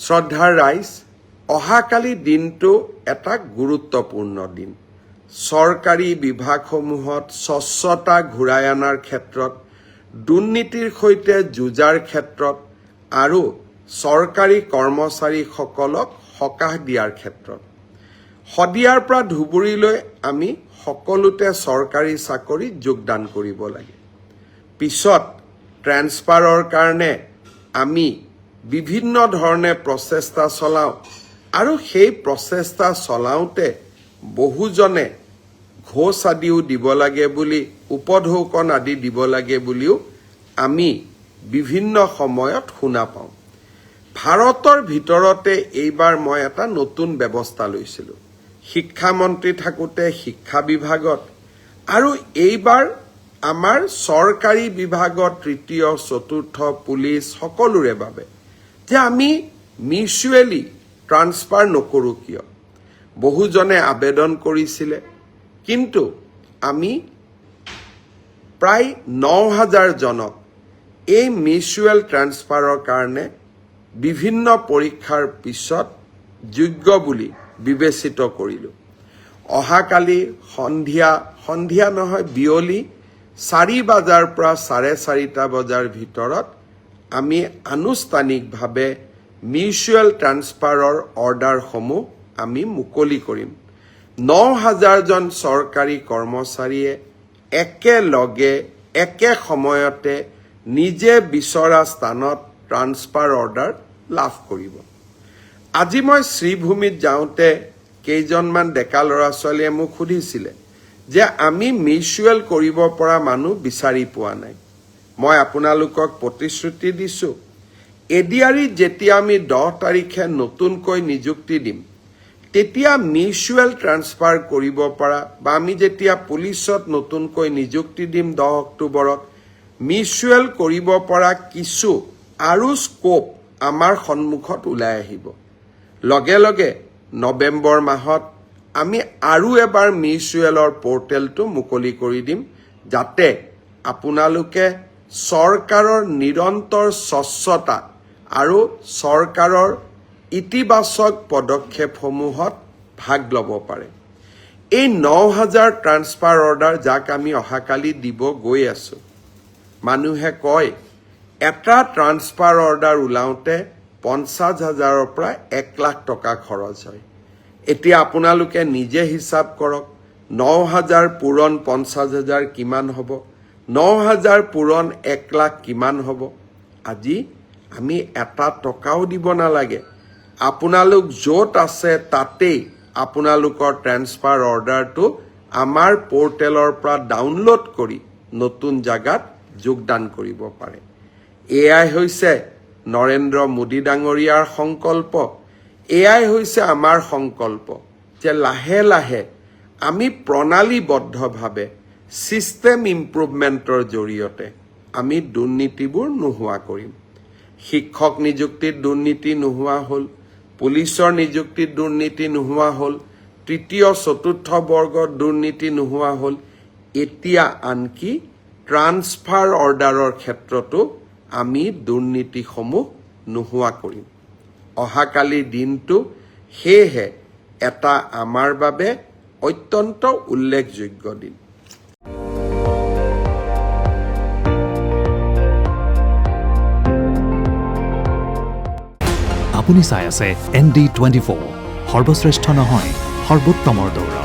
শ্ৰদ্ধাৰ ৰাইজ, অহাকালি দিনটো এটা গুৰুত্বপূৰ্ণ দিন। চৰকাৰী বিভাগসমূহত স্বচ্ছতা ঘূৰাই অনাৰ ক্ষেত্ৰত, দুৰ্নীতিৰ সৈতে যুঁজাৰ ক্ষেত্ৰত আৰু চৰকাৰী কৰ্মচাৰীসকলক সকাহ দিয়াৰ ক্ষেত্ৰত। শদিয়াৰ পৰা ধুবুৰীলৈ আমি সকলোতে চৰকাৰী চাকৰিত যোগদান কৰিব লাগে। পিছত ট্ৰেন্সফাৰৰ কাৰণে আমি বিভিন্ন ধৰণে প্ৰচেষ্টা চলাওঁ আৰু সেই প্ৰচেষ্টা চলাওঁতে বহুজনে ঘোষ আদিও দিব লাগে বুলি, উপঢৌকন আদি দিব লাগে বুলিও আমি বিভিন্ন সময়ত শুনা পাওঁ। ভাৰতৰ ভিতৰতে এইবাৰ মই এটা নতুন ব্যৱস্থা লৈছিলোঁ। শিক্ষামন্ত্ৰী থাকোঁতে শিক্ষা বিভাগত আৰু এইবাৰ আমাৰ চৰকাৰী বিভাগত তৃতীয়, চতুৰ্থ, পুলিচ সকলোৰে বাবে যে আমি মিউচুৱেলি ট্ৰান্সফাৰ নকৰোঁ কিয়? বহুজনে আবেদন কৰিছিলে, কিন্তু আমি প্ৰায় ৯,০০০ জনক এই মিউচুৱেল ট্ৰান্সফাৰৰ কাৰণে বিভিন্ন পৰীক্ষাৰ পিছত যোগ্য বুলি বিবেচিত কৰিলোঁ। অহাকালি সন্ধিয়া নহয়, বিয়লি ৪ বজাৰ পৰা ৪:৩০ বজাৰ ভিতৰত আমি আনুষ্ঠানিকভাৱে মিউচুৱেল ট্ৰান্সফাৰৰ অৰ্ডাৰসমূহ আমি মুকলি কৰিম। ৯,০০০ জন চৰকাৰী কৰ্মচাৰীয়ে একেলগে একে সময়তে নিজে বিচৰা স্থানত ট্ৰান্সফাৰ অৰ্ডাৰ লাভ কৰিব। আজি মই শ্ৰীভূমিত যাওঁতে কেইজনমান ডেকা ল'ৰা ছোৱালীয়ে মোক সুধিছিলে যে আমি মিউচুৱেল কৰিব পৰা মানুহ বিচাৰি পোৱা নাই। মই আপোনালোকক প্ৰতিশ্ৰুতি দিছোঁ, এডিআৰিত যেতিয়া আমি 10 তাৰিখে নতুনকৈ নিযুক্তি দিম, তেতিয়া মিউচুৱেল ট্ৰান্সফাৰ কৰিব পৰা, বা আমি যেতিয়া পুলিচত নতুনকৈ নিযুক্তি দিম 10 অক্টোবৰত, মিউচুৱেল কৰিব পৰা কিছু আৰু স্কোপ আমাৰ সন্মুখত ওলাই আহিব। লগে লগে নৱেম্বৰ মাহত আমি আৰু এবাৰ মিউচুৱেলৰ পৰ্টেলটো মুকলি কৰি দিম, যাতে আপোনালোকে চৰকাৰৰ নিৰন্তৰ স্বচ্ছতা আৰু চৰকাৰৰ ইতিবাচক পদক্ষেপসমূহত ভাগ ল'ব পাৰে। এই ৯,০০০ ট্ৰান্সফাৰ অৰ্ডাৰ যাক আমি অহাকালি দিব গৈ আছোঁ, মানুহে কয় এটা ট্ৰান্সফাৰ অৰ্ডাৰ ওলাওঁতে ৫০,০০০ৰ পৰা ১,০০,০০০ টকা খৰচ হয়। এতিয়া আপোনালোকে নিজে হিচাপ কৰক, ৯,০০০ পূৰণ ৫০,০০০ কিমান হ'ব, ৯,০০০ পূৰণ ১,০০,০০০ কিমান হ'ব। আজি আমি এটা টকাও দিব নালাগে, আপোনালোক য'ত আছে তাতেই আপোনালোকৰ ট্ৰেন্সফাৰ অৰ্ডাৰটো আমাৰ পৰ্টেলৰ পৰা ডাউনলোড কৰি নতুন জাগাত যোগদান কৰিব পাৰে। এয়াই হৈছে নৰেন্দ্ৰ মোদী ডাঙৰীয়াৰ সংকল্প, এয়াই হৈছে আমাৰ সংকল্প যে লাহে লাহে আমি প্ৰণালীবদ্ধভাৱে ছিষ্টেম ইম্প্ৰুভমেণ্টৰ জৰিয়তে আমি দুৰ্নীতিবোৰ নোহোৱা কৰিম। শিক্ষক নিযুক্তিত দুৰ্নীতি নোহোৱা হ'ল, পুলিচৰ নিযুক্তিত দুৰ্নীতি নোহোৱা হ'ল, তৃতীয়, চতুৰ্থ বৰ্গত দুৰ্নীতি নোহোৱা হ'ল। এতিয়া আনকি ট্ৰান্সফাৰ অৰ্ডাৰৰ ক্ষেত্ৰতো আমি দুৰ্নীতিসমূহ নোহোৱা কৰিম। অহাকালি দিনটো সেয়েহে এটা আমাৰ বাবে অত্যন্ত উল্লেখযোগ্য দিন। আপুনি চাই আছে ND24, সৰ্বশ্ৰেষ্ঠ নহয়, সৰ্বোত্তমৰ দৌৰা।